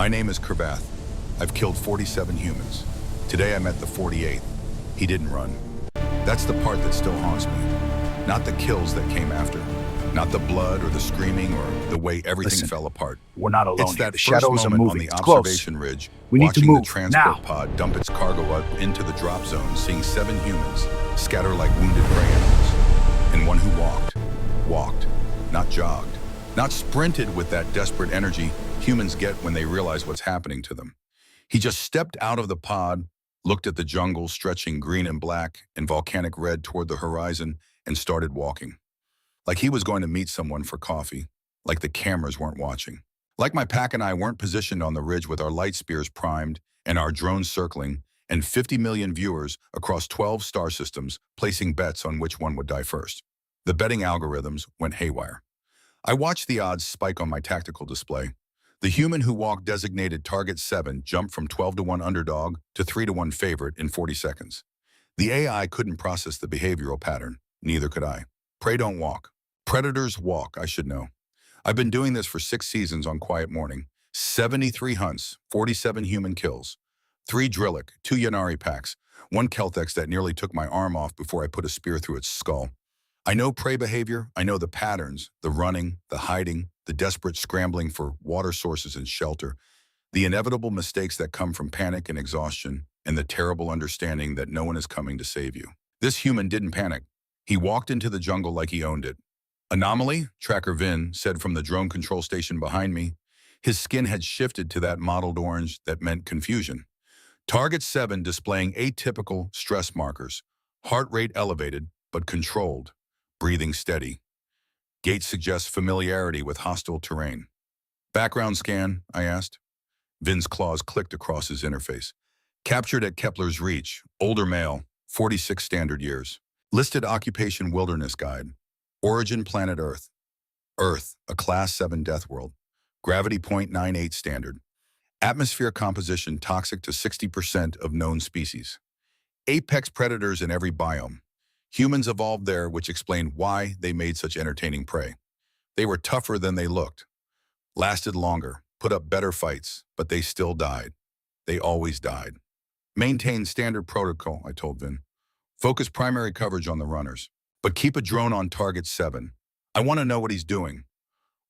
My name is Kravath. I've killed 47 humans. Today I met the 48th. He didn't run. That's the part that still haunts me. Not the kills that came after. Not the blood or the screaming or the way everything Listen, fell apart. We're not alone It's here. that The first shadows are moment on moving. the It's close. observation ridge, We need to watching the move, transport now. pod dump its cargo up into the drop zone, seeing 7 humans scatter like wounded prey animals. And one who walked, not jogged, not sprinted with that desperate energy humans get when they realize what's happening to them. He just stepped out of the pod, looked at the jungle stretching green and black and volcanic red toward the horizon, and started walking. Like he was going to meet someone for coffee, like the cameras weren't watching. Like my pack and I weren't positioned on the ridge with our light spears primed and our drones circling, and 50 million viewers across 12 star systems placing bets on which one would die first. The betting algorithms went haywire. I watched the odds spike on my tactical display. The human who walked designated target 7 jumped from 12-1 underdog to 3-1 favorite in 40 seconds. The AI couldn't process the behavioral pattern. Neither could I. Prey don't walk. Predators walk, I should know. I've been doing this for 6 seasons on Quiet Morning. 73 hunts, 47 human kills. 3 Drillic, 2 Yanari packs, 1 Kelthex that nearly took my arm off before I put a spear through its skull. I know prey behavior, I know the patterns, the running, the hiding, the desperate scrambling for water sources and shelter, the inevitable mistakes that come from panic and exhaustion, and the terrible understanding that no one is coming to save you. This human didn't panic. He walked into the jungle like he owned it. Anomaly, Tracker Vin said from the drone control station behind me. His skin had shifted to that mottled orange that meant confusion. Target 7 displaying atypical stress markers. Heart rate elevated, but controlled. Breathing steady. Gait suggests familiarity with hostile terrain. Background scan, I asked. Vin's claws clicked across his interface. Captured at Kepler's Reach, older male, 46 standard years. Listed occupation wilderness guide. Origin planet Earth. Earth, a class 7 death world. Gravity 0.98 standard. Atmosphere composition toxic to 60% of known species. Apex predators in every biome. Humans evolved there, which explained why they made such entertaining prey. They were tougher than they looked. Lasted longer, put up better fights, but they still died. They always died. Maintain standard protocol, I told Vin. Focus primary coverage on the runners. But keep a drone on target 7. I want to know what he's doing.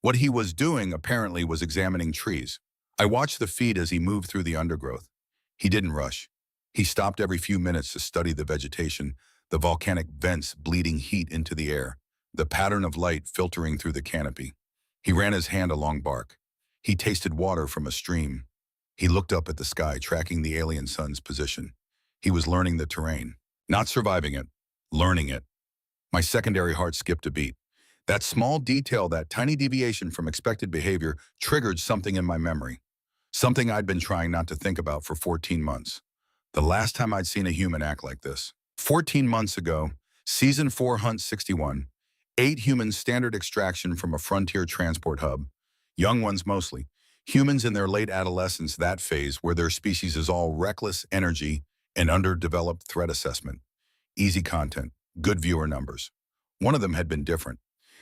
What he was doing, apparently, was examining trees. I watched the feed as he moved through the undergrowth. He didn't rush. He stopped every few minutes to study the vegetation, the volcanic vents bleeding heat into the air, the pattern of light filtering through the canopy. He ran his hand along bark. He tasted water from a stream. He looked up at the sky, tracking the alien sun's position. He was learning the terrain, not surviving it, learning it. My secondary heart skipped a beat. That small detail, that tiny deviation from expected behavior, triggered something in my memory. Something I'd been trying not to think about for 14 months. The last time I'd seen a human act like this. 14 months ago, Season 4 Hunt 61, 8 humans standard extraction from a frontier transport hub. Young ones mostly. Humans in their late adolescence, that phase where their species is all reckless energy and underdeveloped threat assessment. Easy content, good viewer numbers. One of them had been different.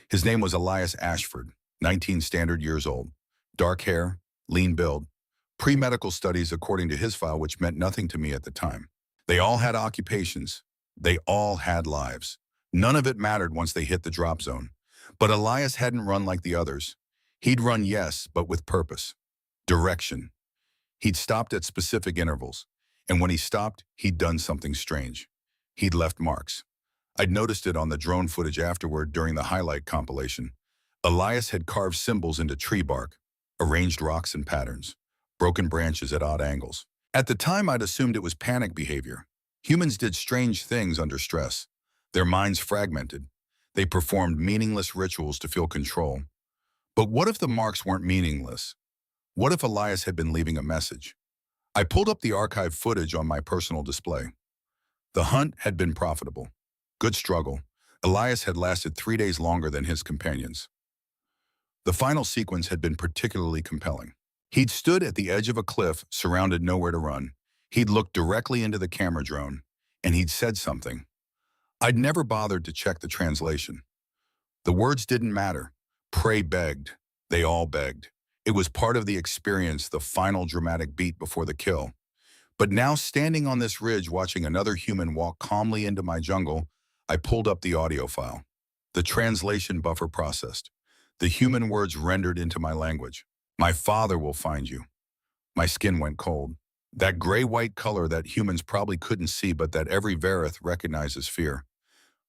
His name was Elias Ashford, 19 standard years old. Dark hair, lean build. Pre-medical studies according to his file, which meant nothing to me at the time. They all had occupations. They all had lives. None of it mattered once they hit the drop zone. But Elias hadn't run like the others. He'd run, yes, but with purpose. Direction. He'd stopped at specific intervals. And when he stopped, he'd done something strange. He'd left marks. I'd noticed it on the drone footage afterward during the highlight compilation. Elias had carved symbols into tree bark, arranged rocks and patterns, broken branches at odd angles. At the time, I'd assumed it was panic behavior. Humans did strange things under stress. Their minds fragmented. They performed meaningless rituals to feel control. But what if the marks weren't meaningless? What if Elias had been leaving a message? I pulled up the archive footage on my personal display. The hunt had been profitable. Good struggle. Elias had lasted 3 days longer than his companions. The final sequence had been particularly compelling. He'd stood at the edge of a cliff, surrounded nowhere to run. He'd looked directly into the camera drone, and he'd said something. I'd never bothered to check the translation. The words didn't matter. Prey begged. They all begged. It was part of the experience, the final dramatic beat before the kill. But now, standing on this ridge watching another human walk calmly into my jungle, I pulled up the audio file. The translation buffer processed. The human words rendered into my language. My father will find you. My skin went cold. That gray-white color that humans probably couldn't see but that every Verith recognizes fear.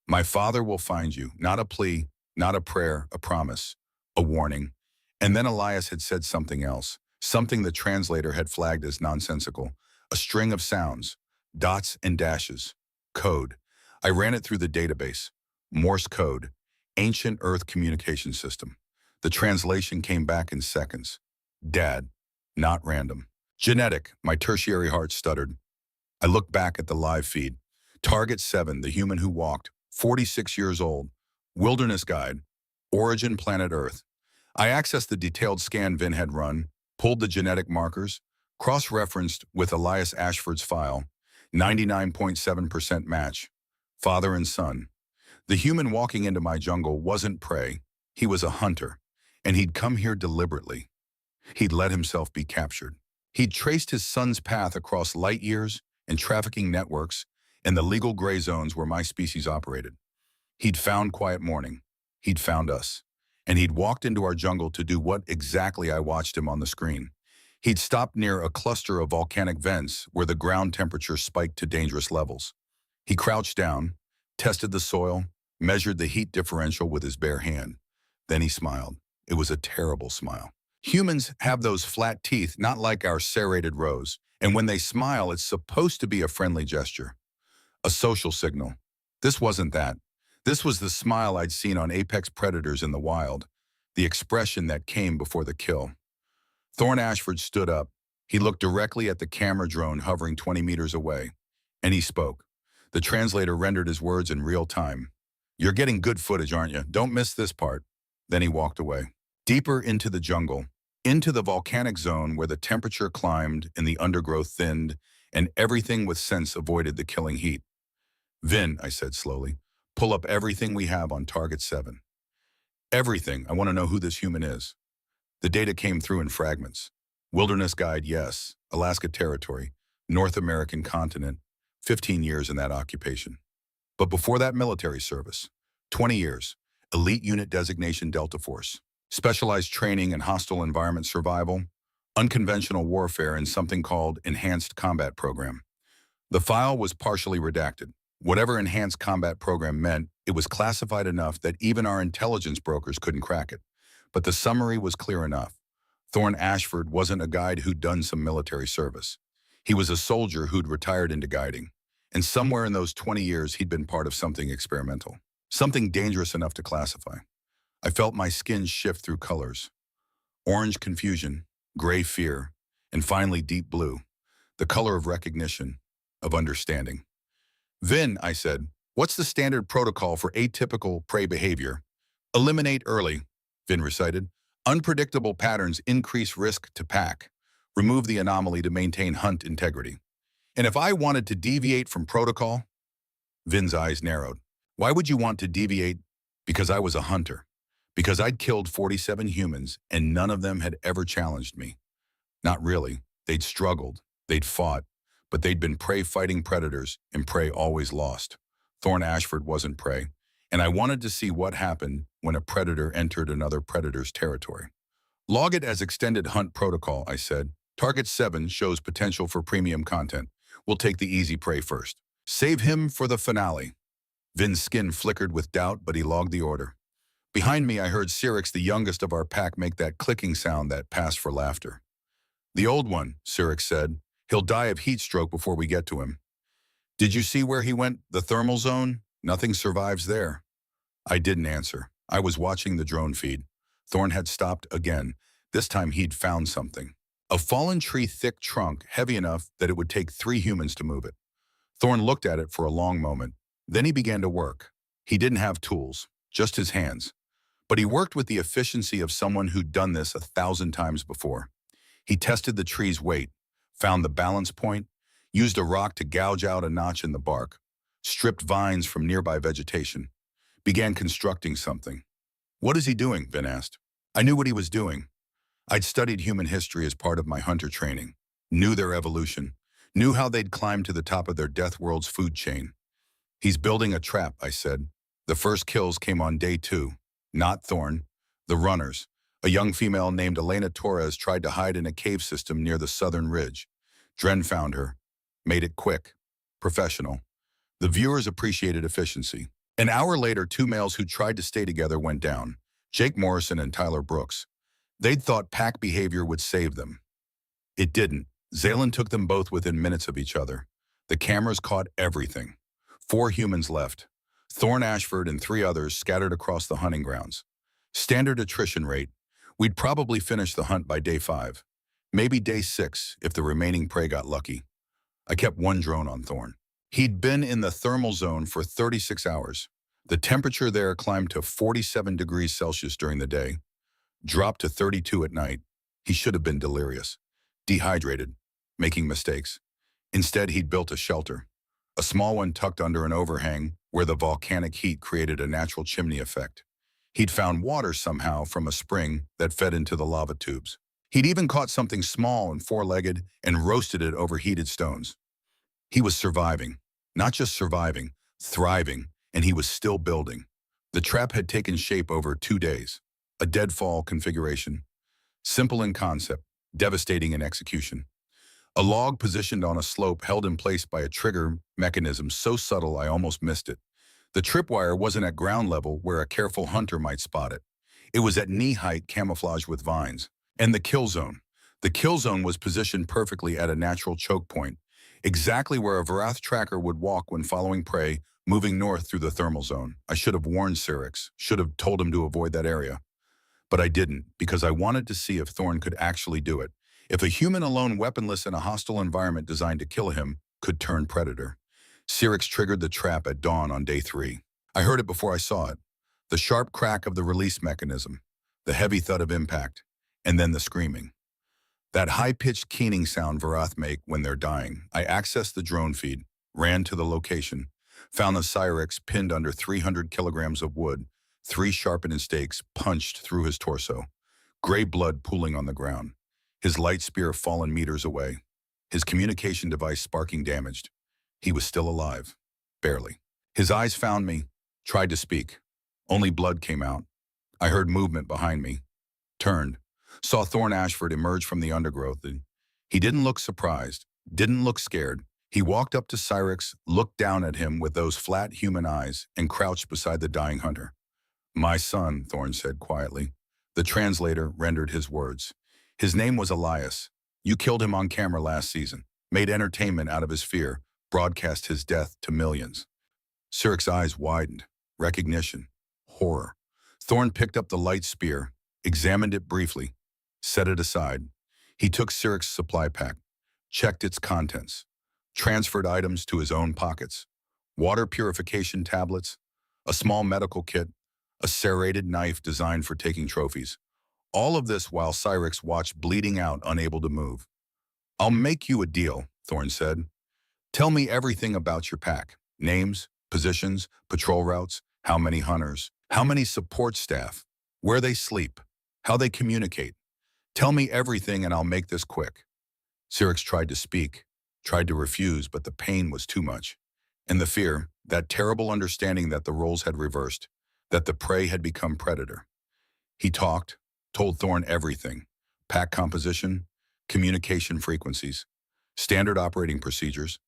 My father will find you. Not a plea, not a prayer, a promise, a warning. And then Elias had said something else, something the translator had flagged as nonsensical. A string of sounds, dots and dashes, code. I ran it through the database. Morse code, ancient Earth communication system. The translation came back in seconds. Dad, not random. Genetic, my tertiary heart stuttered. I looked back at the live feed. Target 7, the human who walked, 46 years old. Wilderness guide, origin planet Earth. I accessed the detailed scan Vin had run, pulled the genetic markers, cross-referenced with Elias Ashford's file, 99.7% match. Father and son. The human walking into my jungle wasn't prey. He was a hunter, and he'd come here deliberately. He'd let himself be captured. He'd traced his son's path across light years and trafficking networks and the legal gray zones where my species operated. He'd found Quiet Morning. He'd found us. And he'd walked into our jungle to do what exactly I watched him on the screen. He'd stopped near a cluster of volcanic vents where the ground temperature spiked to dangerous levels. He crouched down, tested the soil, measured the heat differential with his bare hand. Then he smiled. It was a terrible smile. Humans have those flat teeth, not like our serrated rows, and when they smile, it's supposed to be a friendly gesture, a social signal. This wasn't that. This was the smile I'd seen on apex predators in the wild, the expression that came before the kill. Thorne Ashford stood up. He looked directly at the camera drone hovering 20 meters away, and he spoke. The translator rendered his words in real time. "You're getting good footage, aren't you? Don't miss this part." Then he walked away. Deeper into the jungle, into the volcanic zone where the temperature climbed and the undergrowth thinned, and everything with sense avoided the killing heat. "Vin," I said slowly, "pull up everything we have on Target 7. Everything. I want to know who this human is." The data came through in fragments. Wilderness guide, yes. Alaska Territory, North American continent, 15 years in that occupation. But before that, military service, 20 years, elite unit designation Delta Force, specialized training in hostile environment survival, unconventional warfare in something called Enhanced Combat Program. The file was partially redacted. Whatever Enhanced Combat Program meant, it was classified enough that even our intelligence brokers couldn't crack it. But the summary was clear enough. Thorne Ashford wasn't a guide who'd done some military service. He was a soldier who'd retired into guiding. And somewhere in those 20 years, he'd been part of something experimental, something dangerous enough to classify. I felt my skin shift through colors. Orange confusion, gray fear, and finally deep blue, the color of recognition, of understanding. "Vin," I said, "what's the standard protocol for atypical prey behavior?" "Eliminate early," Vin recited. "Unpredictable patterns increase risk to pack. Remove the anomaly to maintain hunt integrity." "And if I wanted to deviate from protocol?" Vin's eyes narrowed. "Why would you want to deviate?" "Because I was a hunter. Because I'd killed 47 humans and none of them had ever challenged me. Not really. They'd struggled. They'd fought. But they'd been prey fighting predators, and prey always lost. Thorne Ashford wasn't prey. And I wanted to see what happened when a predator entered another predator's territory. "Log it as extended hunt protocol," I said. "Target 7 shows potential for premium content. We'll take the easy prey first. Save him for the finale." Vin's skin flickered with doubt, but he logged the order. Behind me, I heard Cyrix, the youngest of our pack, make that clicking sound that passed for laughter. "The old one," Cyrix said. "He'll die of heat stroke before we get to him." "Did you see where he went? The thermal zone? Nothing survives there." I didn't answer. I was watching the drone feed. Thorne had stopped again. This time he'd found something. A fallen tree, thick trunk, heavy enough that it would take 3 humans to move it. Thorne looked at it for a long moment. Then he began to work. He didn't have tools, just his hands. But he worked with the efficiency of someone who'd done this 1,000 times before. He tested the tree's weight, found the balance point, used a rock to gouge out a notch in the bark, stripped vines from nearby vegetation, began constructing something. "What is he doing?" Vin asked. I knew what he was doing. I'd studied human history as part of my hunter training, knew their evolution, knew how they'd climbed to the top of their death world's food chain. He's building a trap, I said. The first kills came on day 2, not Thorn. The runners. A young female named Elena Torres tried to hide in a cave system near the southern ridge. Dren found her. Made it quick. Professional. The viewers appreciated efficiency. An hour later, 2 males who tried to stay together went down. Jake Morrison and Tyler Brooks. They'd thought pack behavior would save them. It didn't. Zaylan took them both within minutes of each other. The cameras caught everything. 4 humans left. Thorn Ashford and 3 others scattered across the hunting grounds. Standard attrition rate. We'd probably finish the hunt by day 5. Maybe day 6 if the remaining prey got lucky. I kept 1 drone on Thorn. He'd been in the thermal zone for 36 hours. The temperature there climbed to 47 degrees Celsius during the day, dropped to 32 at night. He should have been delirious, dehydrated, making mistakes. Instead, he'd built a shelter, a small one tucked under an overhang where the volcanic heat created a natural chimney effect. He'd found water somehow from a spring that fed into the lava tubes. He'd even caught something small and 4-legged and roasted it over heated stones. He was surviving, not just surviving, thriving, and he was still building. The trap had taken shape over 2 days, a deadfall configuration. Simple in concept, devastating in execution. A log positioned on a slope held in place by a trigger mechanism so subtle I almost missed it. The tripwire wasn't at ground level where a careful hunter might spot it. It was at knee height, camouflaged with vines. And the kill zone. The kill zone was positioned perfectly at a natural choke point, exactly where a Varath tracker would walk when following prey, moving north through the thermal zone. I should have warned Syrinx, should have told him to avoid that area. But I didn't, because I wanted to see if Thorn could actually do it. If a human alone, weaponless in a hostile environment designed to kill him, could turn predator. Syrinx triggered the trap at dawn on day 3. I heard it before I saw it. The sharp crack of the release mechanism, the heavy thud of impact, and then the screaming. That high-pitched keening sound Varath make when they're dying. I accessed the drone feed, ran to the location, found the Syrinx pinned under 300 kilograms of wood, 3 sharpened stakes punched through his torso, gray blood pooling on the ground, his light spear fallen meters away, his communication device sparking damaged. He was still alive, barely. His eyes found me, tried to speak. Only blood came out. I heard movement behind me, turned, saw Thorn Ashford emerge from the undergrowth. And he didn't look surprised, didn't look scared. He walked up to Syrinx, looked down at him with those flat human eyes, and crouched beside the dying hunter. "My son," Thorn said quietly. The translator rendered his words. "His name was Elias. You killed him on camera last season, made entertainment out of his fear, broadcast his death to millions." Syrix's eyes widened. Recognition. Horror. Thorn picked up the light spear, examined it briefly, set it aside. He took Syrix's supply pack, checked its contents, transferred items to his own pockets. Water purification tablets, a small medical kit, a serrated knife designed for taking trophies. All of this while Syrinx watched bleeding out, unable to move. "I'll make you a deal," Thorn said. "Tell me everything about your pack. Names, positions, patrol routes, how many hunters, how many support staff, where they sleep, how they communicate. Tell me everything and I'll make this quick." Syrinx tried to speak, tried to refuse, but the pain was too much. And the fear, that terrible understanding that the roles had reversed, that the prey had become predator. He talked, told Thorn everything. Pack composition, communication frequencies, standard operating procedures,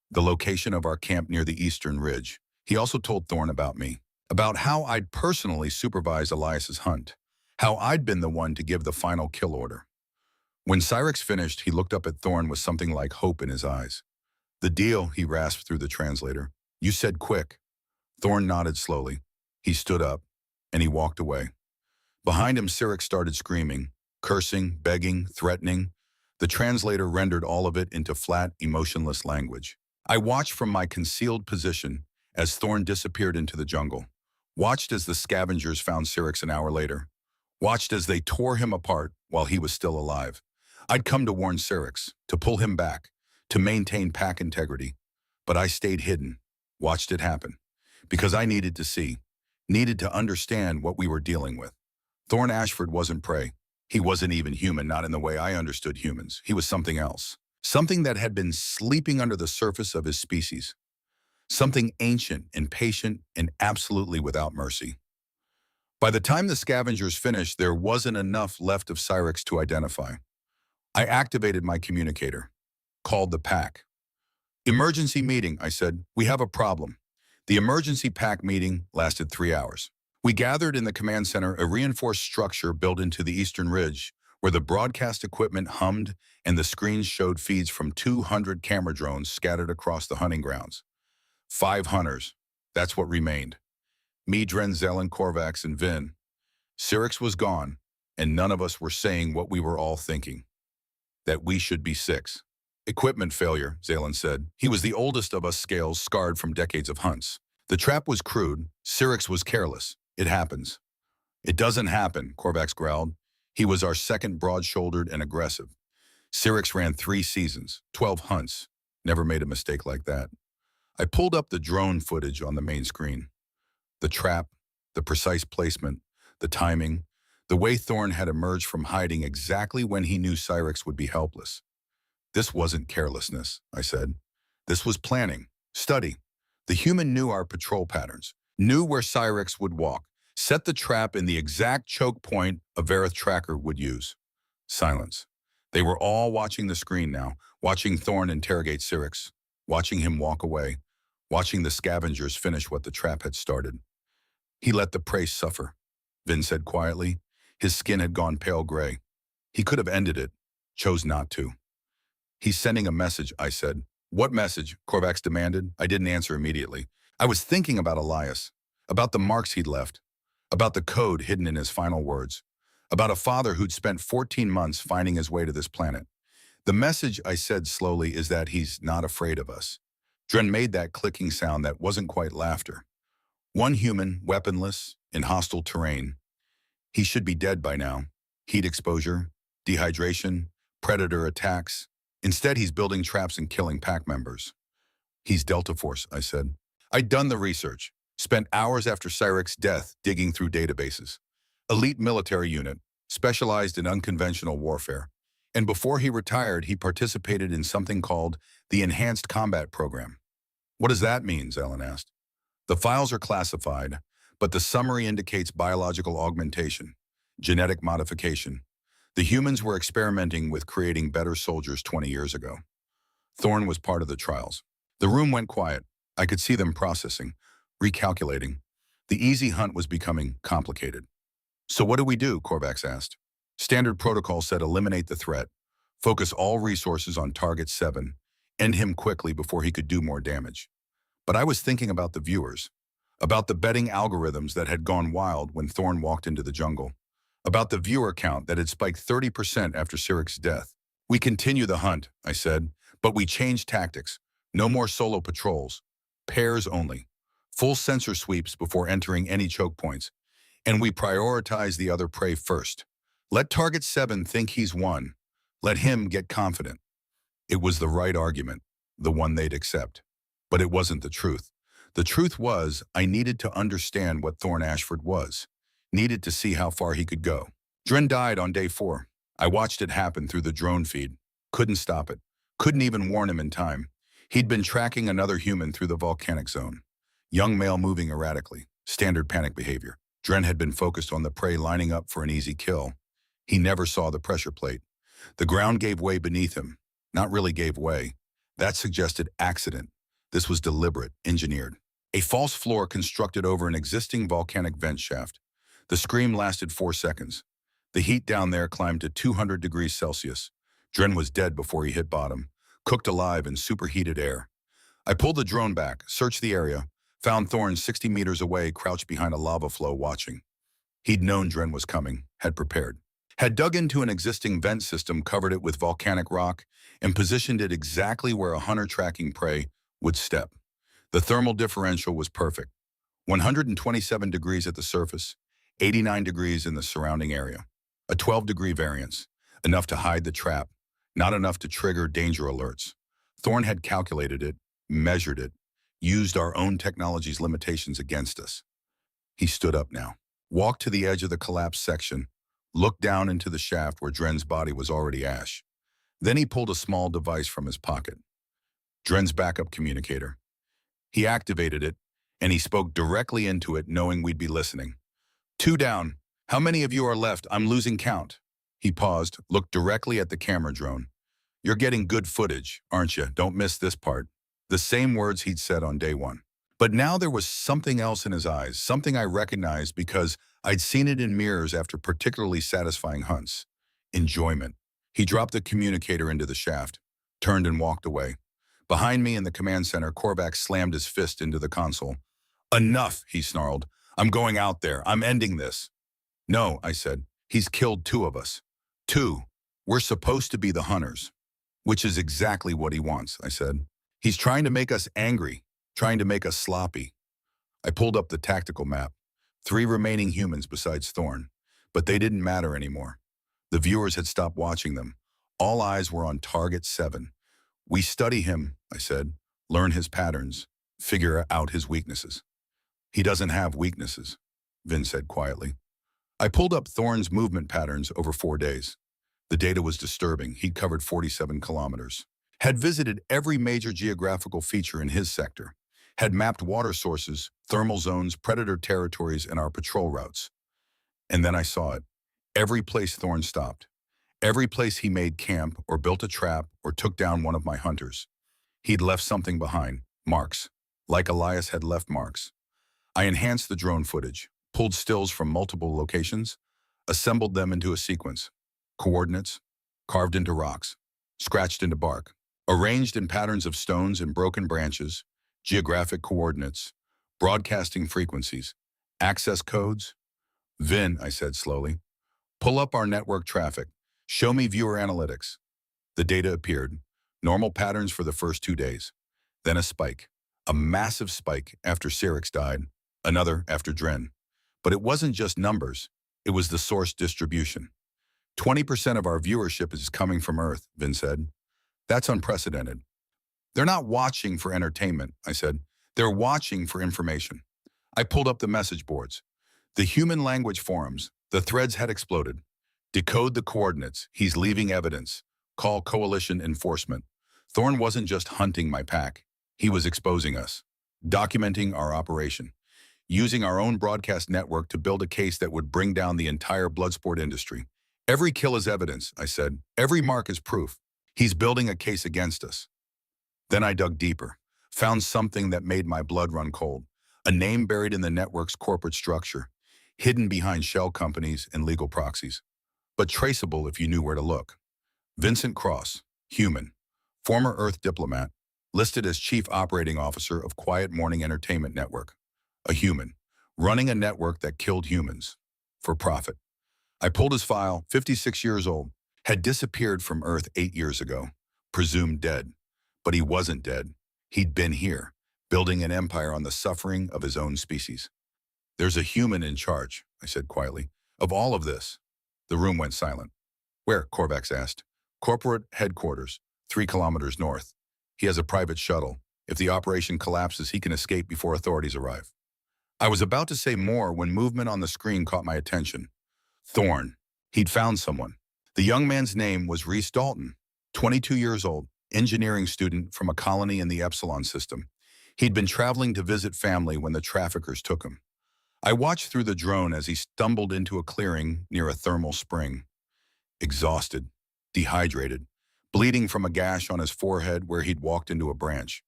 the location of our camp near the eastern ridge. He also told Thorn about me, about how I'd personally supervised Elias's hunt, how I'd been the one to give the final kill order. When Syrinx finished, he looked up at Thorn with something like hope in his eyes. "The deal," he rasped through the translator. "You said quick." Thorn nodded slowly. He stood up, and he walked away. Behind him, Syrinx started screaming, cursing, begging, threatening. The translator rendered all of it into flat, emotionless language. I watched from my concealed position as Thorn disappeared into the jungle. Watched as the scavengers found Syrinx an hour later. Watched as they tore him apart while he was still alive. I'd come to warn Syrinx, to pull him back, to maintain pack integrity. But I stayed hidden, watched it happen, because I needed to see, needed to understand what we were dealing with. Thorn Ashford wasn't prey. He wasn't even human, not in the way I understood humans. He was something else. Something that had been sleeping under the surface of his species. Something ancient and patient and absolutely without mercy. By the time the scavengers finished, there wasn't enough left of Cyrix to identify. I activated my communicator, called the pack. Emergency meeting, I said. We have a problem. The emergency pack meeting lasted 3 hours. We gathered in the command center, a reinforced structure built into the eastern ridge, where the broadcast equipment hummed and the screens showed feeds from 200 camera drones scattered across the hunting grounds. 5 hunters. That's what remained. Me, Dren, Zelen, Korvax, and Vin. Cyrix was gone, and none of us were saying what we were all thinking. That we should be 6. Equipment failure, Zelen said. He was the oldest of us scales, scarred from decades of hunts. The trap was crude. Cyrix was careless. It happens. It doesn't happen, Korvax growled. He was our second broad-shouldered and aggressive. Cyrix ran 3 seasons, 12 hunts. Never made a mistake like that. I pulled up the drone footage on the main screen. The trap, the precise placement, the timing, the way Thorn had emerged from hiding exactly when he knew Cyrix would be helpless. This wasn't carelessness, I said. This was planning, study. The human knew our patrol patterns, knew where Cyrix would walk, set the trap in the exact choke point a Verith tracker would use. Silence. They were all watching the screen now, watching Thorn interrogate Cyrix, watching him walk away, watching the scavengers finish what the trap had started. He let the prey suffer, Vin said quietly. His skin had gone pale gray. He could have ended it, chose not to. He's sending a message, I said. What message? Korvax demanded. I didn't answer immediately. I was thinking about Elias, about the marks he'd left, about the code hidden in his final words, about a father who'd spent 14 months finding his way to this planet. The message, I said slowly, is that he's not afraid of us. Dren made that clicking sound that wasn't quite laughter. One human, weaponless, in hostile terrain. He should be dead by now. Heat exposure, dehydration, predator attacks. Instead, he's building traps and killing pack members. He's Delta Force, I said. I'd done the research, spent hours after Cyrix's death digging through databases. Elite military unit, specialized in unconventional warfare. And before he retired, he participated in something called the Enhanced Combat Program. What does that mean? Zelen asked. The files are classified, but the summary indicates biological augmentation, genetic modification. The humans were experimenting with creating better soldiers 20 years ago. Thorn was part of the trials. The room went quiet. I could see them processing, recalculating. The easy hunt was becoming complicated. So what do we do? Korvax asked. Standard protocol said eliminate the threat, focus all resources on target 7, end him quickly before he could do more damage. But I was thinking about the viewers, about the betting algorithms that had gone wild when Thorn walked into the jungle, about the viewer count that had spiked 30% after Cyrix's death. We continue the hunt, I said, but we change tactics. No more solo patrols. Pairs only. Full sensor sweeps before entering any choke points. And we prioritize the other prey first. Let target 7 think he's won. Let him get confident. It was the right argument, the one they'd accept. But it wasn't the truth. The truth was, I needed to understand what Thorn Ashford was. Needed to see how far he could go. Dren died on day 4. I watched it happen through the drone feed. Couldn't stop it. Couldn't even warn him in time. He'd been tracking another human through the volcanic zone. Young male moving erratically. Standard panic behavior. Dren had been focused on the prey lining up for an easy kill. He never saw the pressure plate. The ground gave way beneath him. Not really gave way. That suggested accident. This was deliberate, engineered. A false floor constructed over an existing volcanic vent shaft. The scream lasted 4 seconds. The heat down there climbed to 200 degrees Celsius. Dren was dead before he hit bottom, cooked alive in superheated air. I pulled the drone back, searched the area, found Thorn 60 meters away, crouched behind a lava flow watching. He'd known Dren was coming, had prepared. Had dug into an existing vent system, covered it with volcanic rock, and positioned it exactly where a hunter tracking prey would step. The thermal differential was perfect. 127 degrees at the surface, 89 degrees in the surrounding area. A 12-degree variance, enough to hide the trap, not enough to trigger danger alerts. Thorn had calculated it, measured it, used our own technology's limitations against us. He stood up now, walked to the edge of the collapsed section, looked down into the shaft where Dren's body was already ash. Then he pulled a small device from his pocket. Dren's backup communicator. He activated it, and he spoke directly into it, knowing we'd be listening. "Two down. How many of you are left? I'm losing count." He paused, looked directly at the camera drone. "You're getting good footage, aren't you? Don't miss this part." The same words he'd said on day one. But now there was something else in his eyes, something I recognized because I'd seen it in mirrors after particularly satisfying hunts. Enjoyment. He dropped the communicator into the shaft, turned and walked away. Behind me in the command center, Korvac slammed his fist into the console. "Enough," he snarled. "I'm going out there. I'm ending this." "No," I said. "He's killed two of us." "Two. We're supposed to be the hunters." "Which is exactly what he wants," I said. "He's trying to make us angry, trying to make us sloppy." I pulled up the tactical map. 3 remaining humans besides Thorn, but they didn't matter anymore. The viewers had stopped watching them. All eyes were on Target 7. "We study him," I said. "Learn his patterns, figure out his weaknesses." "He doesn't have weaknesses," Vin said quietly. I pulled up Thorn's movement patterns over 4 days. The data was disturbing. He'd covered 47 kilometers. Had visited every major geographical feature in his sector. Had mapped water sources, thermal zones, predator territories, and our patrol routes. And then I saw it. Every place Thorn stopped. Every place he made camp or built a trap or took down one of my hunters. He'd left something behind. Marks. Like Elias had left marks. I enhanced the drone footage, pulled stills from multiple locations, assembled them into a sequence. Coordinates, carved into rocks, scratched into bark, arranged in patterns of stones and broken branches, geographic coordinates, broadcasting frequencies, access codes. "Vin," I said slowly, "pull up our network traffic. Show me viewer analytics." The data appeared. Normal patterns for the first 2 days. Then a spike. A massive spike after Syrinx died. Another after Dren. But it wasn't just numbers. It was the source distribution. 20% of our viewership is coming from Earth, Vin said. "That's unprecedented." "They're not watching for entertainment," I said. "They're watching for information." I pulled up the message boards. The human language forums. The threads had exploded. "Decode the coordinates. He's leaving evidence. Call coalition enforcement." Thorn wasn't just hunting my pack. He was exposing us. Documenting our operation. Using our own broadcast network to build a case that would bring down the entire bloodsport industry. "Every kill is evidence," I said. "Every mark is proof. He's building a case against us." Then I dug deeper. Found something that made my blood run cold. A name buried in the network's corporate structure. Hidden behind shell companies and legal proxies. But traceable if you knew where to look. Vincent Cross, human. Former Earth diplomat. Listed as Chief Operating Officer of Quiet Morning Entertainment Network. A human. Running a network that killed humans. For profit. I pulled his file, 56 years old. Had disappeared from Earth 8 years ago. Presumed dead. But he wasn't dead. He'd been here, building an empire on the suffering of his own species. "There's a human in charge," I said quietly, "of all of this." The room went silent. "Where?" Korvac asked. "Corporate headquarters, 3 kilometers north. He has a private shuttle. If the operation collapses, he can escape before authorities arrive." I was about to say more when movement on the screen caught my attention. Thorn. He'd found someone. The young man's name was Reese Dalton, 22 years old, engineering student from a colony in the Epsilon system. He'd been traveling to visit family when the traffickers took him. I watched through the drone as he stumbled into a clearing near a thermal spring. Exhausted, dehydrated, bleeding from a gash on his forehead where he'd walked into a branch.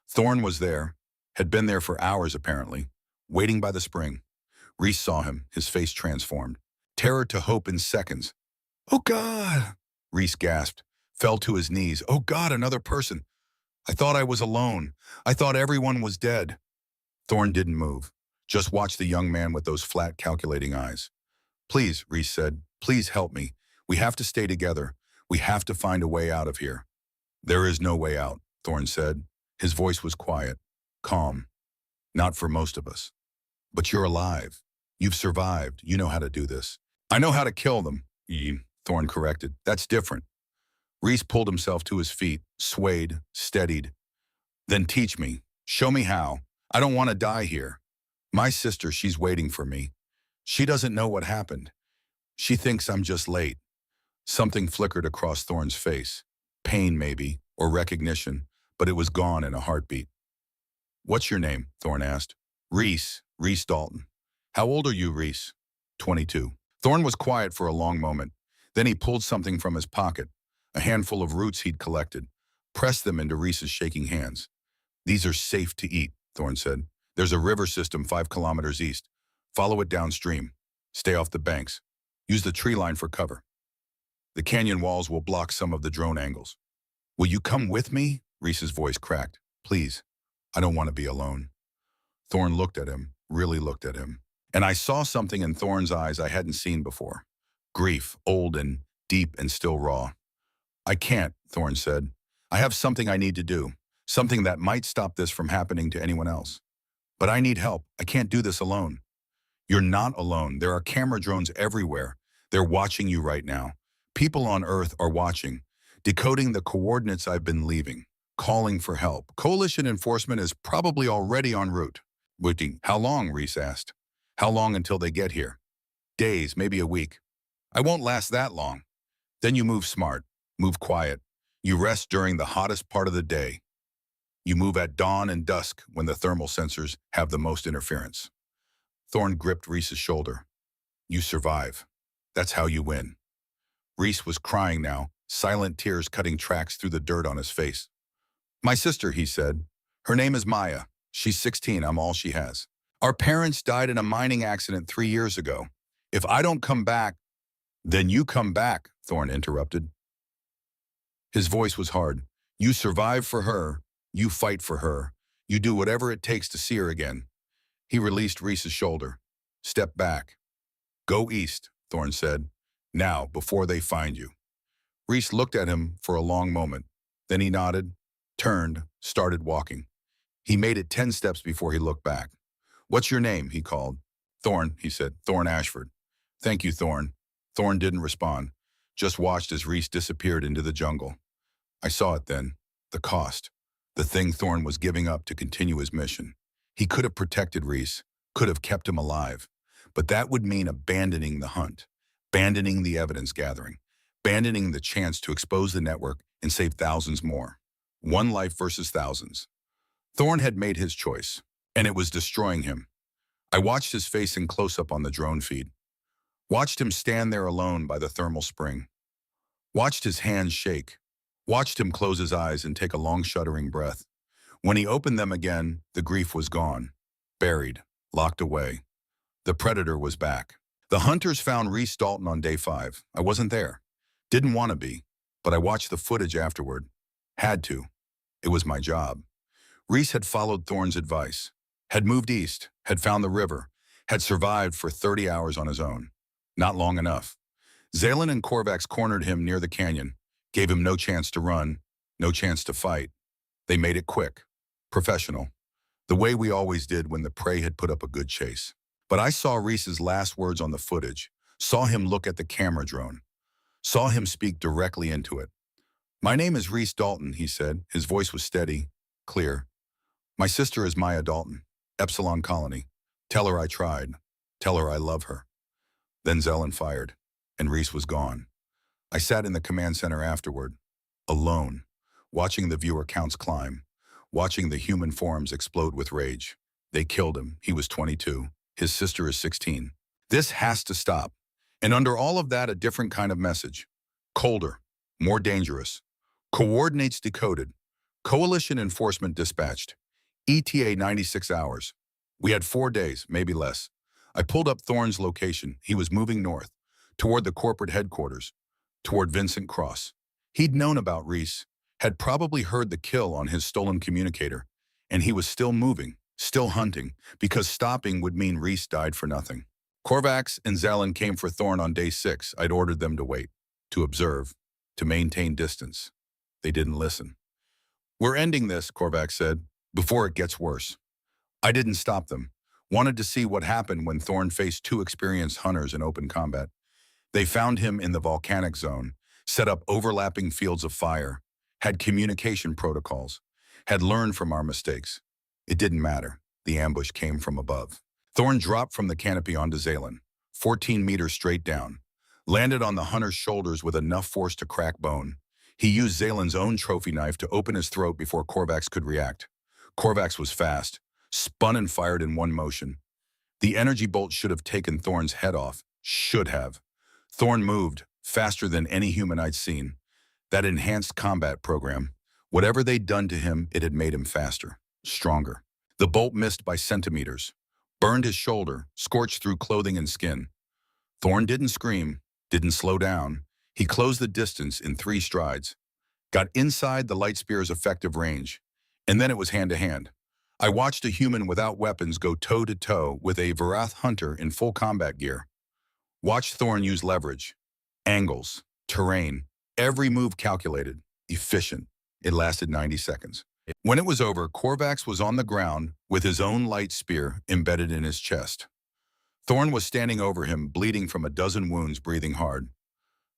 Thorn was there, had been there for hours apparently, waiting by the spring. Reese saw him, his face transformed. Terror to hope in seconds. "Oh God!" Reese gasped, fell to his knees. "Oh God, another person. I thought I was alone. I thought everyone was dead." Thorn didn't move, just watched the young man with those flat, calculating eyes. "Please," Reese said, "please help me. We have to stay together. We have to find a way out of here." "There is no way out," Thorn said. His voice was quiet, calm. "Not for most of us. But you're alive. You've survived. You know how to do this." "I know how to kill them," Thorn corrected. "That's different." Reese pulled himself to his feet, swayed, steadied. "Then teach me. Show me how. I don't want to die here. My sister, she's waiting for me. She doesn't know what happened. She thinks I'm just late. Something flickered across Thorne's face. Pain, maybe, or recognition, but it was gone in a heartbeat. What's your name? Thorne asked. Reese Dalton. How old are you, Reese? 22. Thorne was quiet for a long moment. Then he pulled something from his pocket, a handful of roots he'd collected, pressed them into Reese's shaking hands. These are safe to eat, Thorne said. There's a river system 5 kilometers east. Follow it downstream. Stay off the banks. Use the tree line for cover. The canyon walls will block some of the drone angles. Will you come with me? Reese's voice cracked. Please. I don't want to be alone. Thorne looked at him, really looked at him. And I saw something in Thorne's eyes I hadn't seen before. Grief, old and deep and still raw. I can't, Thorne said. I have something I need to do. Something that might stop this from happening to anyone else. But I need help. I can't do this alone. You're not alone. There are camera drones everywhere. They're watching you right now. People on Earth are watching, decoding the coordinates I've been leaving, calling for help. Coalition enforcement is probably already en route. Waiting. How long? Reese asked. How long until they get here? Days, maybe a week. I won't last that long. Then you move smart, move quiet. You rest during the hottest part of the day. You move at dawn and dusk when the thermal sensors have the most interference. Thorne gripped Reese's shoulder. You survive. That's how you win. Reese was crying now, silent tears cutting tracks through the dirt on his face. My sister, he said. Her name is Maya. She's 16. I'm all she has. Our parents died in a mining accident 3 years ago. If I don't come back, then you come back, Thorne interrupted. His voice was hard. You survive for her. You fight for her. You do whatever it takes to see her again. He released Reese's shoulder. Step back. Go east, Thorne said. Now, before they find you. Reese looked at him for a long moment. Then he nodded, turned, started walking. He made it 10 steps before he looked back. What's your name? He called. Thorne, he said. Thorne Ashford. Thank you, Thorne. Thorne didn't respond, just watched as Reese disappeared into the jungle. I saw it then. The cost. The thing Thorne was giving up to continue his mission. He could have protected Reese, could have kept him alive, but that would mean abandoning the hunt, abandoning the evidence gathering, abandoning the chance to expose the network and save thousands more. One life versus thousands. Thorne had made his choice, and it was destroying him. I watched his face in close-up on the drone feed. Watched him stand there alone by the thermal spring. Watched his hands shake. Watched him close his eyes and take a long shuddering breath. When he opened them again, the grief was gone. Buried. Locked away. The predator was back. The hunters found Reese Dalton on day 5. I wasn't there. Didn't want to be. But I watched the footage afterward. Had to. It was my job. Reese had followed Thorne's advice. Had moved east. Had found the river. Had survived for 30 hours on his own. Not long enough. Zalen and Korvax cornered him near the canyon. Gave him no chance to run. No chance to fight. They made it quick. Professional. The way we always did when the prey had put up a good chase. But I saw Reese's last words on the footage. Saw him look at the camera drone. Saw him speak directly into it. My name is Reese Dalton, he said. His voice was steady, clear. My sister is Maya Dalton, Epsilon Colony. Tell her I tried. Tell her I love her. Then Zelen fired, and Reese was gone. I sat in the command center afterward, alone, watching the viewer counts climb, watching the human forms explode with rage. They killed him. He was 22. His sister is 16. This has to stop. And under all of that, a different kind of message. Colder, more dangerous. Coordinates decoded. Coalition enforcement dispatched. ETA 96 hours. We had 4 days, maybe less. I pulled up Thorne's location. He was moving north, toward the corporate headquarters, toward Vincent Cross. He'd known about Reese, had probably heard the kill on his stolen communicator, and he was still moving, still hunting, because stopping would mean Reese died for nothing. Korvax and Zalen came for Thorne on day 6. I'd ordered them to wait, to observe, to maintain distance. They didn't listen. We're ending this, Korvax said, before it gets worse. I didn't stop them. Wanted to see what happened when Thorne faced 2 experienced hunters in open combat. They found him in the volcanic zone, set up overlapping fields of fire, had communication protocols, had learned from our mistakes. It didn't matter. The ambush came from above. Thorne dropped from the canopy onto Zalen, 14 meters straight down. landed on the hunter's shoulders with enough force to crack bone. He used Zalen's own trophy knife to open his throat before Korvax could react. Korvax was fast, spun and fired in one motion. The energy bolt should have taken Thorn's head off. Should have. Thorn moved, faster than any human I'd seen. That enhanced combat program, whatever they'd done to him, it had made him faster, stronger. The bolt missed by centimeters, burned his shoulder, scorched through clothing and skin. Thorn didn't scream, didn't slow down. He closed the distance in 3 strides, got inside the light spear's effective range, and then it was hand-to-hand. I watched a human without weapons go toe-to-toe with a Varath hunter in full combat gear. Watched Thorn use leverage, angles, terrain, every move calculated, efficient. It lasted 90 seconds. When it was over, Korvax was on the ground with his own light spear embedded in his chest. Thorn was standing over him, bleeding from a dozen wounds, breathing hard.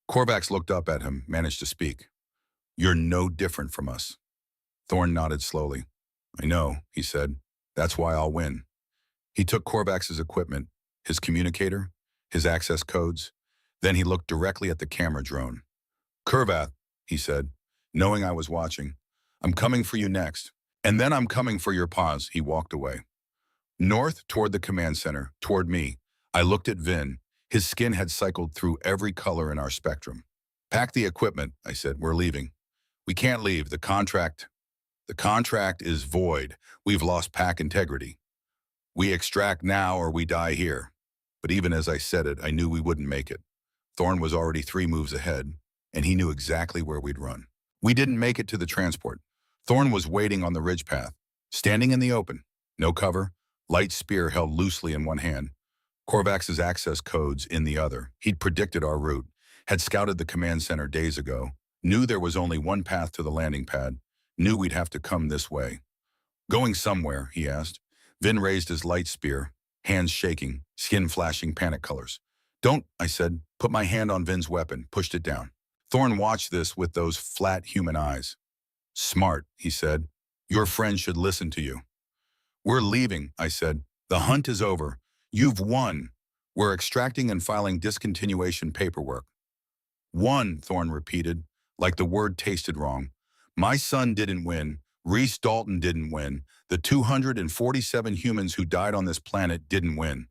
Korvax looked up at him, managed to speak. "You're no different from us." Thorn nodded slowly. "I know," he said. "That's why I'll win." He took Korvax's equipment, his communicator, his access codes. Then he looked directly at the camera drone. "Kurvath," he said, knowing I was watching. "I'm coming for you next. And then I'm coming for your paws." He walked away. North, toward the command center, toward me. I looked at Vin. His skin had cycled through every color in our spectrum. "Pack the equipment," I said. "We're leaving." "We can't leave. The contract is void. We've lost pack integrity. We extract now or we die here." But even as I said it, I knew we wouldn't make it. Thorn was already 3 moves ahead, and he knew exactly where we'd run. We didn't make it to the transport. Thorn was waiting on the ridge path, standing in the open. No cover, light spear held loosely in one hand, Korvax's access codes in the other. He'd predicted our route, had scouted the command center days ago, knew there was only one path to the landing pad, knew we'd have to come this way. "Going somewhere?" he asked. Vin raised his light spear, hands shaking, skin flashing panic colors. "Don't," I said, put my hand on Vin's weapon, pushed it down. Thorn watched this with those flat human eyes. "Smart," he said. "Your friend should listen to you." "We're leaving," I said. "The hunt is over. You've won. We're extracting and filing discontinuation paperwork." "Won," Thorn repeated, like the word tasted wrong. "My son didn't win. Reese Dalton didn't win. The 247 humans who died on this planet didn't win."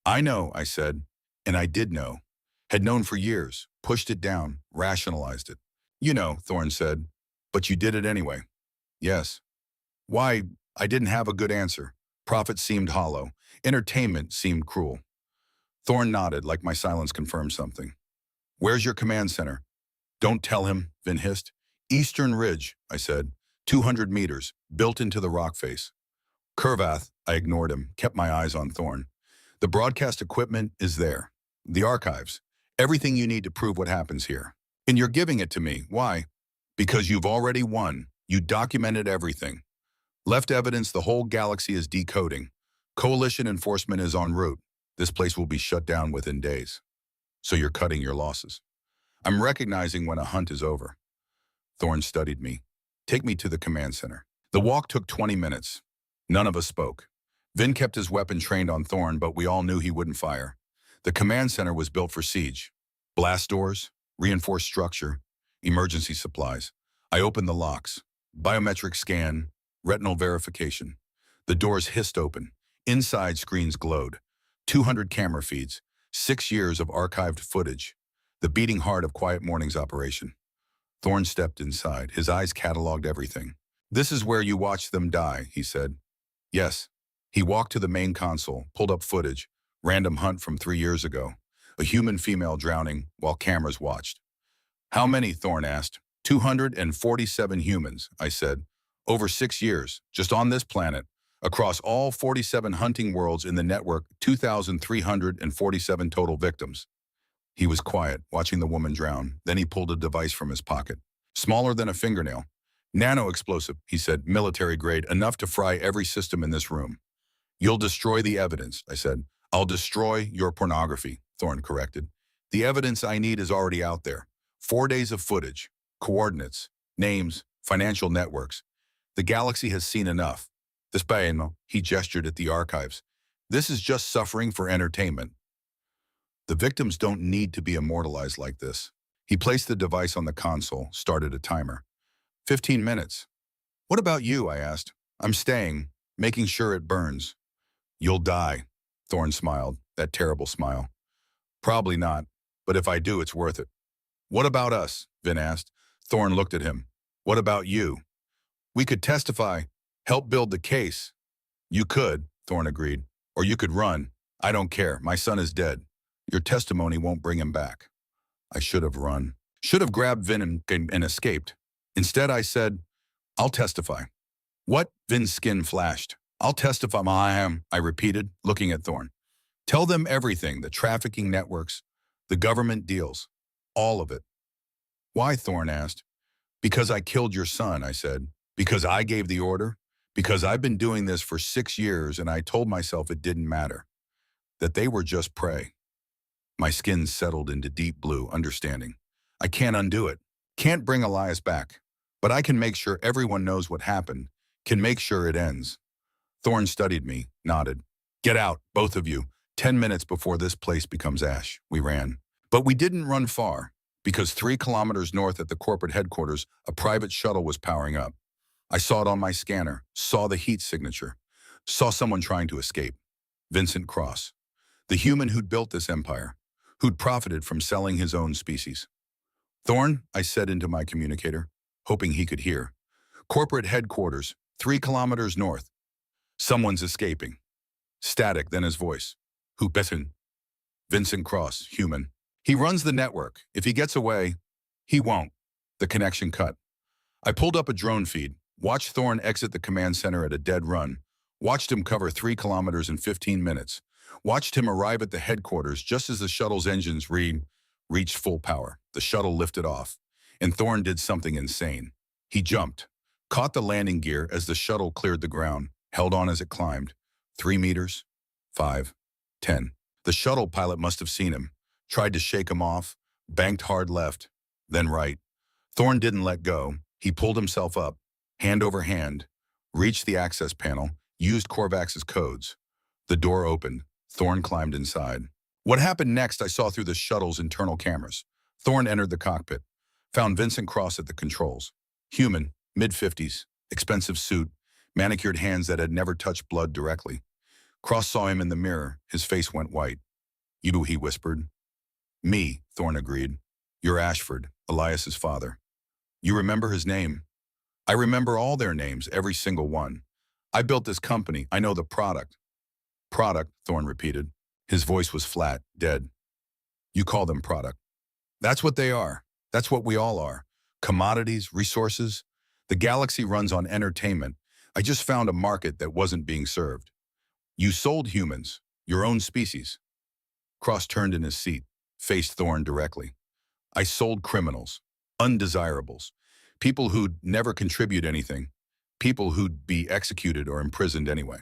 "I know," I said, and I did know. Had known for years, pushed it down, rationalized it. "You know," Thorn said, "but you did it anyway." "Yes." "Why?" I didn't have a good answer. Profit seemed hollow. Entertainment seemed cruel. Thorn nodded, like my silence confirmed something. "Where's your command center?" "Don't tell him," Vin hissed. "Eastern Ridge," I said. 200 meters, built into the rock face. "Kurvath," I ignored him, kept my eyes on Thorn. "The broadcast equipment is there. The archives. Everything you need to prove what happens here. And you're giving it to me. Why?" "Because you've already won. You documented everything. Left evidence the whole galaxy is decoding. Coalition enforcement is en route. This place will be shut down within days. So you're cutting your losses. I'm recognizing when a hunt is over." Thorn studied me. "Take me to the command center." The walk took 20 minutes. None of us spoke. Vin kept his weapon trained on Thorn, but we all knew he wouldn't fire. The command center was built for siege. Blast doors, reinforced structure, emergency supplies. I opened the locks. Biometric scan, retinal verification. The doors hissed open. Inside, screens glowed. 200 camera feeds. 6 years of archived footage. The beating heart of Quiet Morning's operation. Thorn stepped inside. His eyes cataloged everything. "This is where you watch them die," he said. "Yes." He walked to the main console, pulled up footage. Random hunt from 3 years ago. A human female drowning while cameras watched. "How many?" Thorn asked. 247 humans, I said. Over 6 years, just on this planet. Across all 47 hunting worlds in the network, 2,347 total victims. He was quiet, watching the woman drown. Then he pulled a device from his pocket. Smaller than a fingernail. "Nano-explosive," he said, "military grade, enough to fry every system in this room." "You'll destroy the evidence," I said. "I'll destroy your pornography," Thorn corrected. "The evidence I need is already out there. 4 days of footage, coordinates, names, financial networks. The galaxy has seen enough. This Baeno," he gestured at the archives. "This is just suffering for entertainment." The victims don't need to be immortalized like this. He placed the device on the console, started a timer. 15 minutes. What about you? I asked. I'm staying, making sure it burns. You'll die. Thorne smiled, that terrible smile. Probably not, but if I do, it's worth it. What about us? Vin asked. Thorne looked at him. What about you? We could testify, help build the case. You could, Thorne agreed. Or you could run. I don't care. My son is dead. Your testimony won't bring him back. I should have run. Should have grabbed Vin and escaped. Instead, I said, I'll testify. What? Vin's skin flashed. I'll testify. I repeated, looking at Thorne. Tell them everything, the trafficking networks, the government deals, all of it. Why? Thorne asked. Because I killed your son, I said. Because I gave the order. Because I've been doing this for 6 years and I told myself it didn't matter. That they were just prey. My skin settled into deep blue, understanding. I can't undo it. Can't bring Elias back. But I can make sure everyone knows what happened. Can make sure it ends. Thorne studied me, nodded. Get out, both of you. 10 minutes before this place becomes ash. We ran. But we didn't run far, because 3 kilometers north at the corporate headquarters, a private shuttle was powering up. I saw it on my scanner, saw the heat signature, saw someone trying to escape. Vincent Cross, the human who'd built this empire, who'd profited from selling his own species. Thorne, I said into my communicator, hoping he could hear. Corporate headquarters, 3 kilometers north. Someone's escaping. Static, then his voice. Who betten? Vincent Cross, human. He runs the network. If he gets away, he won't. The connection cut. I pulled up a drone feed, watched Thorne exit the command center at a dead run, watched him cover 3 kilometers in 15 minutes, watched him arrive at the headquarters just as the shuttle's engines reached full power. The shuttle lifted off, and Thorne did something insane. He jumped, caught the landing gear as the shuttle cleared the ground, held on as it climbed. 3 meters, 5, 10. The shuttle pilot must have seen him, tried to shake him off, banked hard left, then right. Thorne didn't let go. He pulled himself up, hand over hand, reached the access panel, used Korvax's codes. The door opened. Thorne climbed inside. What happened next I saw through the shuttle's internal cameras. Thorne entered the cockpit, found Vincent Cross at the controls. Human, mid-50s, expensive suit, manicured hands that had never touched blood directly. Cross saw him in the mirror. His face went white. You, he whispered. Me, Thorne agreed. You're Ashford, Elias's father. You remember his name? I remember all their names, every single one. I built this company. I know the product. Product, Thorne repeated. His voice was flat, dead. You call them product. That's what they are. That's what we all are. Commodities, resources. The galaxy runs on entertainment. I just found a market that wasn't being served. You sold humans, your own species. Cross turned in his seat, faced Thorne directly. I sold criminals, undesirables, people who'd never contribute anything, people who'd be executed or imprisoned anyway.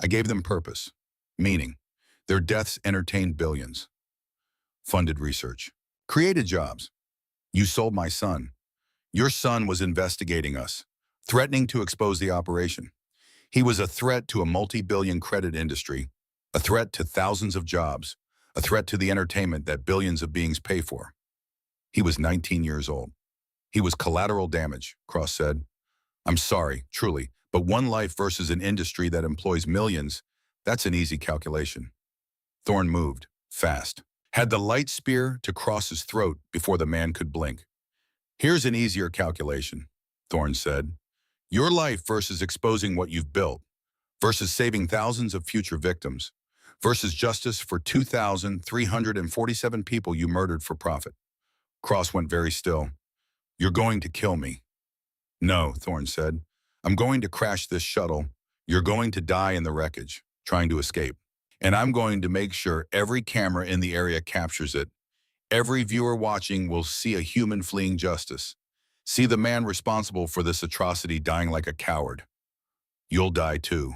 I gave them purpose, meaning. Their deaths entertained billions. Funded research, created jobs. You sold my son. Your son was investigating us, threatening to expose the operation. He was a threat to a multi-billion credit industry, a threat to thousands of jobs, a threat to the entertainment that billions of beings pay for. He was 19 years old. He was collateral damage, Cross said. I'm sorry, truly, but one life versus an industry that employs millions, that's an easy calculation. Thorne moved, fast, had the light spear to Cross's throat before the man could blink. Here's an easier calculation, Thorne said. Your life versus exposing what you've built, versus saving thousands of future victims, versus justice for 2,347 people you murdered for profit. Cross went very still. You're going to kill me. No, Thorne said. I'm going to crash this shuttle. You're going to die in the wreckage, trying to escape. And I'm going to make sure every camera in the area captures it. Every viewer watching will see a human fleeing justice. See the man responsible for this atrocity dying like a coward. You'll die too.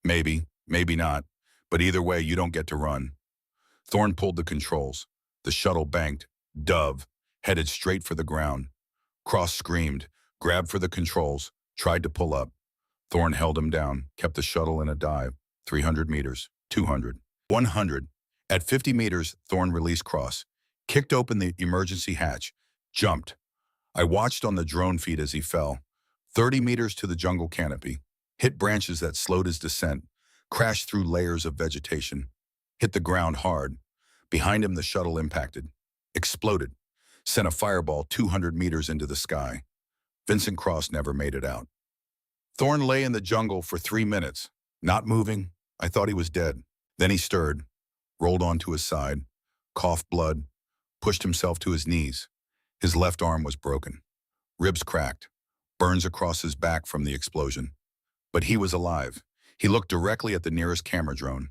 Maybe, maybe not. But either way, you don't get to run. Thorne pulled the controls. The shuttle banked, dove, headed straight for the ground. Cross screamed, grabbed for the controls, tried to pull up. Thorne held him down, kept the shuttle in a dive. 300 meters, 200, 100, At 50 meters, Thorn released Cross, kicked open the emergency hatch, jumped. I watched on the drone feed as he fell, 30 meters to the jungle canopy, hit branches that slowed his descent, crashed through layers of vegetation, hit the ground hard. Behind him, the shuttle impacted, exploded, sent a fireball 200 meters into the sky. Vincent Cross never made it out. Thorn lay in the jungle for 3 minutes, not moving. I thought he was dead. Then he stirred, rolled onto his side, coughed blood, pushed himself to his knees. His left arm was broken. Ribs cracked, burns across his back from the explosion. But he was alive. He looked directly at the nearest camera drone.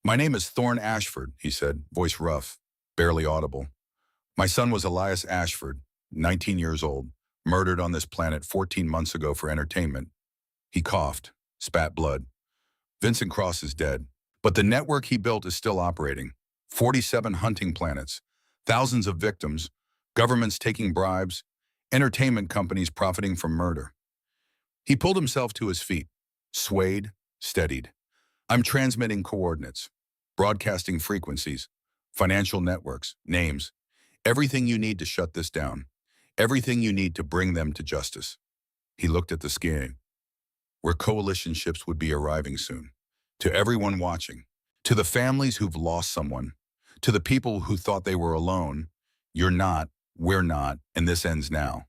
"My name is Thorn Ashford," he said, voice rough, barely audible. "My son was Elias Ashford, 19 years old, murdered on this planet 14 months ago for entertainment." He coughed, spat blood. "Vincent Cross is dead, but the network he built is still operating. 47 hunting planets, thousands of victims, governments taking bribes, entertainment companies profiting from murder." He pulled himself to his feet, swayed, steadied. "I'm transmitting coordinates, broadcasting frequencies, financial networks, names, everything you need to shut this down, everything you need to bring them to justice." He looked at the sky, where coalition ships would be arriving soon. "To everyone watching, to the families who've lost someone, to the people who thought they were alone, you're not, we're not, and this ends now."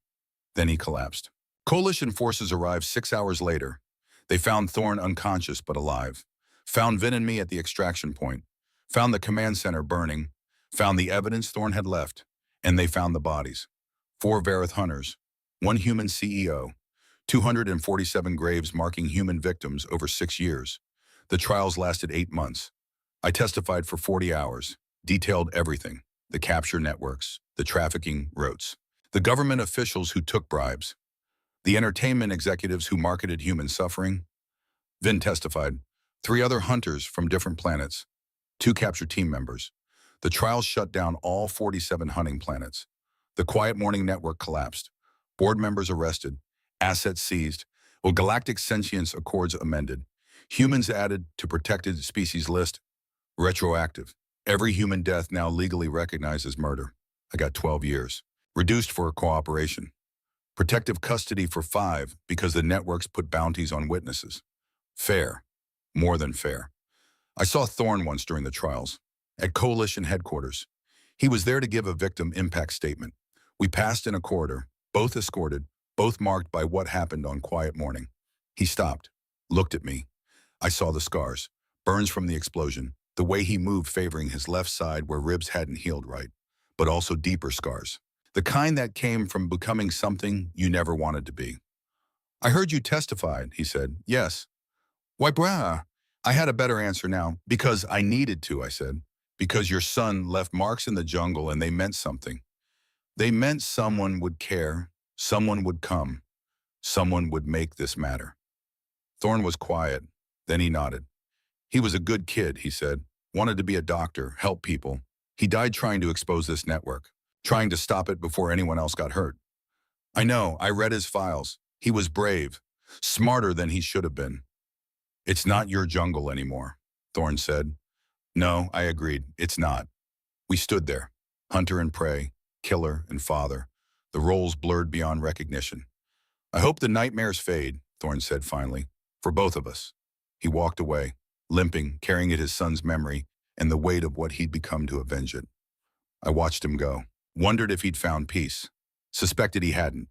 Then he collapsed. Coalition forces arrived 6 hours later. They found Thorn unconscious but alive, found Vin and me at the extraction point, found the command center burning, found the evidence Thorn had left, and they found the bodies. 4 Vareth hunters, 1 human CEO, 247 graves marking human victims over 6 years. The trials lasted 8 months. I testified for 40 hours, detailed everything, the capture networks, the trafficking routes, the government officials who took bribes, the entertainment executives who marketed human suffering. Vin testified, 3 other hunters from different planets, 2 capture team members. The trials shut down all 47 hunting planets. The Quiet Morning Network collapsed. Board members arrested, assets seized, galactic sentience accords amended, humans added to protected species list, retroactive. Every human death now legally recognized as murder. I got 12 years. Reduced for cooperation. Protective custody for 5 because the networks put bounties on witnesses. Fair. More than fair. I saw Thorn once during the trials, at Coalition headquarters. He was there to give a victim impact statement. We passed in a corridor, both escorted, both marked by what happened on Quiet Morning. He stopped, looked at me. I saw the scars, burns from the explosion, the way he moved favoring his left side where ribs hadn't healed right, but also deeper scars. The kind that came from becoming something you never wanted to be. "I heard you testified," he said. "Yes." "Why, brah?" I had a better answer now. "Because I needed to," I said. "Because your son left marks in the jungle and they meant something. They meant someone would care, someone would come, someone would make this matter." Thorn was quiet. Then he nodded. "He was a good kid," he said. "Wanted to be a doctor, help people. He died trying to expose this network, trying to stop it before anyone else got hurt." "I know, I read his files. He was brave, smarter than he should have been." "It's not your jungle anymore," Thorn said. "No," I agreed, "it's not." We stood there, hunter and prey, killer and father, the roles blurred beyond recognition. "I hope the nightmares fade," Thorn said finally, "for both of us." He walked away, limping, carrying at his son's memory and the weight of what he'd become to avenge it. I watched him go, wondered if he'd found peace, suspected he hadn't,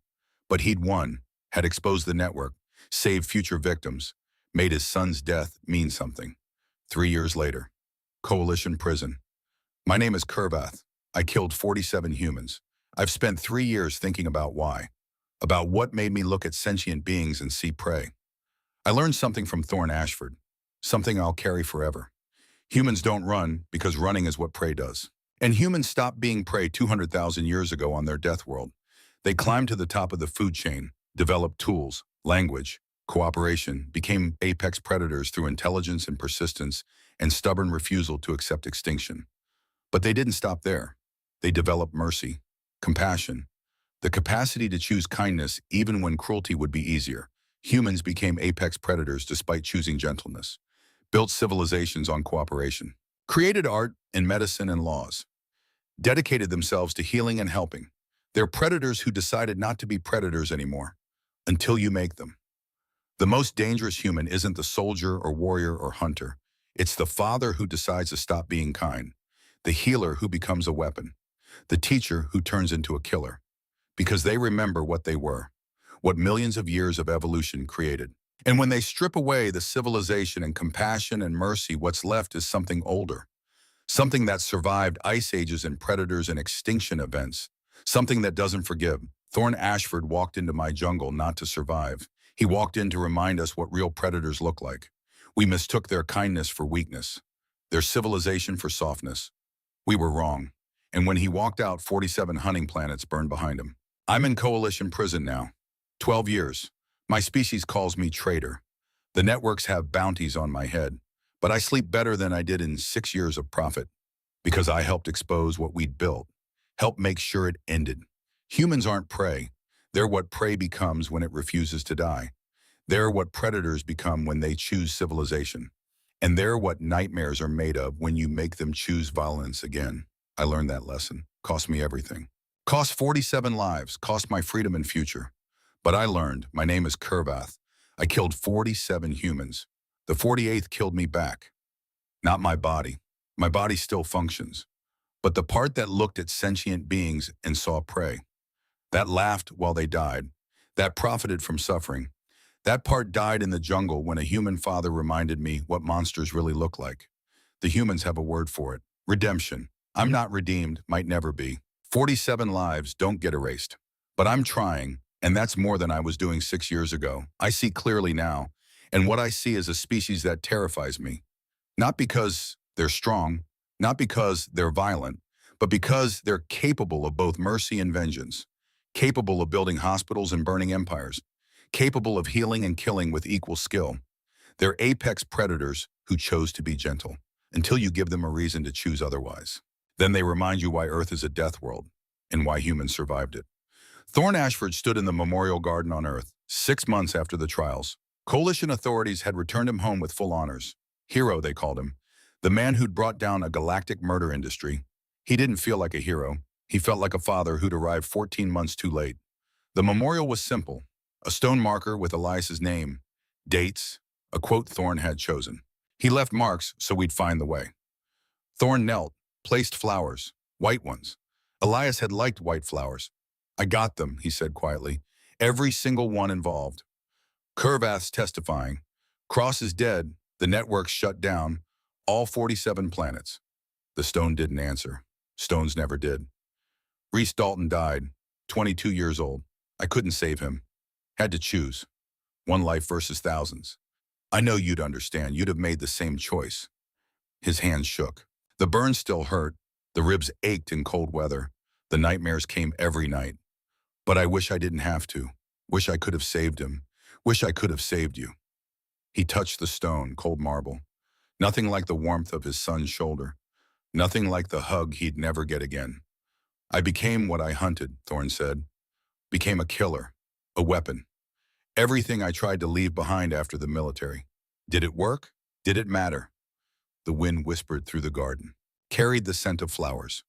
but he'd won, had exposed the network, saved future victims, made his son's death mean something. 3 years later, Coalition prison. "My name is Kurvath. I killed 47 humans. I've spent 3 years thinking about why, about what made me look at sentient beings and see prey. I learned something from Thorn Ashford, something I'll carry forever. Humans don't run because running is what prey does. And humans stopped being prey 200,000 years ago on their death world. They climbed to the top of the food chain, developed tools, language, cooperation, became apex predators through intelligence and persistence and stubborn refusal to accept extinction. But they didn't stop there. They developed mercy, compassion, the capacity to choose kindness even when cruelty would be easier. Humans became apex predators despite choosing gentleness, built civilizations on cooperation, created art, in medicine and laws, dedicated themselves to healing and helping. They're predators who decided not to be predators anymore, until you make them. The most dangerous human isn't the soldier or warrior or hunter. It's the father who decides to stop being kind, the healer who becomes a weapon, the teacher who turns into a killer. Because they remember what they were, what millions of years of evolution created. And when they strip away the civilization and compassion and mercy, what's left is something older, something that survived ice ages and predators and extinction events, something that doesn't forgive. Thorn Ashford walked into my jungle not to survive. He walked in to remind us what real predators look like. We mistook their kindness for weakness, their civilization for softness. We were wrong. And when he walked out, 47 hunting planets burned behind him. I'm in coalition prison now. 12 years. My species calls me traitor. The networks have bounties on my head, but I sleep better than I did in 6 years of profit because I helped expose what we'd built, helped make sure it ended. Humans aren't prey. They're what prey becomes when it refuses to die. They're what predators become when they choose civilization. And they're what nightmares are made of when you make them choose violence again. I learned that lesson. Cost me everything. Cost 47 lives, cost my freedom and future. But I learned, my name is Kurvath. I killed 47 humans. The 48th killed me back. Not my body. My body still functions. But the part that looked at sentient beings and saw prey. That laughed while they died. That profited from suffering. That part died in the jungle when a human father reminded me what monsters really look like. The humans have a word for it. Redemption. I'm not redeemed, might never be. 47 lives don't get erased. But I'm trying, and that's more than I was doing 6 years ago. I see clearly now, and what I see is a species that terrifies me. Not because they're strong, not because they're violent, but because they're capable of both mercy and vengeance. Capable of building hospitals and burning empires. Capable of healing and killing with equal skill. They're apex predators who chose to be gentle, until you give them a reason to choose otherwise. Then they remind you why Earth is a death world, and why humans survived it. Thorn Ashford stood in the memorial garden on Earth, 6 months after the trials. Coalition authorities had returned him home with full honors. Hero, they called him. The man who'd brought down a galactic murder industry. He didn't feel like a hero. He felt like a father who'd arrived 14 months too late. The memorial was simple. A stone marker with Elias's name, dates, a quote Thorn had chosen. He left marks so we'd find the way. Thorn knelt, placed flowers, white ones. Elias had liked white flowers. I got them, he said quietly. Every single one involved. Kurvath's testifying. Cross is dead, the networks shut down, all 47 planets. The stone didn't answer. Stones never did. Reese Dalton died, 22 years old. I couldn't save him. Had to choose. One life versus thousands. I know you'd understand. You'd have made the same choice. His hands shook. The burns still hurt. The ribs ached in cold weather. The nightmares came every night. But I wish I didn't have to. Wish I could have saved him. Wish I could have saved you. He touched the stone, cold marble. Nothing like the warmth of his son's shoulder. Nothing like the hug he'd never get again. I became what I hunted, Thorn said. Became a killer. A weapon. Everything I tried to leave behind after the military. Did it work? Did it matter? The wind whispered through the garden. Carried the scent of flowers.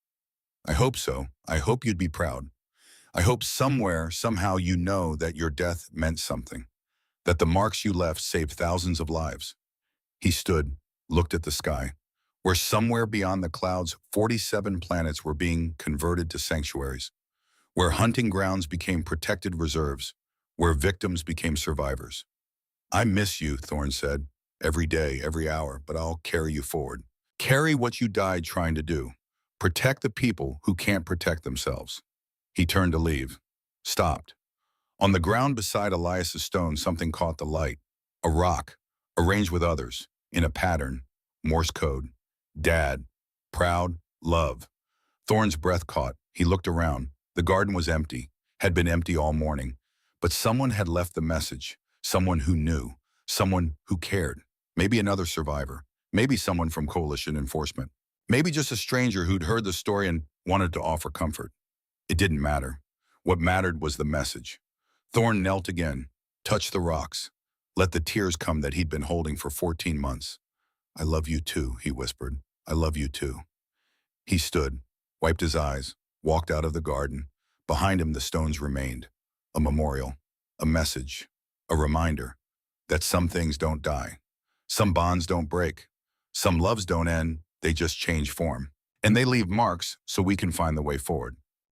I hope so. I hope you'd be proud. I hope somewhere, somehow you know that your death meant something. That the marks you left saved thousands of lives. He stood, looked at the sky, where somewhere beyond the clouds, 47 planets were being converted to sanctuaries. Where hunting grounds became protected reserves, where victims became survivors. I miss you, Thorn said, every day, every hour, but I'll carry you forward. Carry what you died trying to do. Protect the people who can't protect themselves. He turned to leave. Stopped. On the ground beside Elias's stone, something caught the light. A rock, arranged with others, in a pattern, Morse code. Dad, proud, love. Thorn's breath caught. He looked around. The garden was empty, had been empty all morning, but someone had left the message, someone who knew, someone who cared, maybe another survivor, maybe someone from coalition enforcement, maybe just a stranger who'd heard the story and wanted to offer comfort. It didn't matter. What mattered was the message. Thorn knelt again, touched the rocks, let the tears come that he'd been holding for 14 months. I love you too, he whispered. I love you too. He stood, wiped his eyes, walked out of the garden. Behind him the stones remained. A memorial, a message, a reminder that some things don't die. Some bonds don't break. Some loves don't end, they just change form. And they leave marks so we can find the way forward.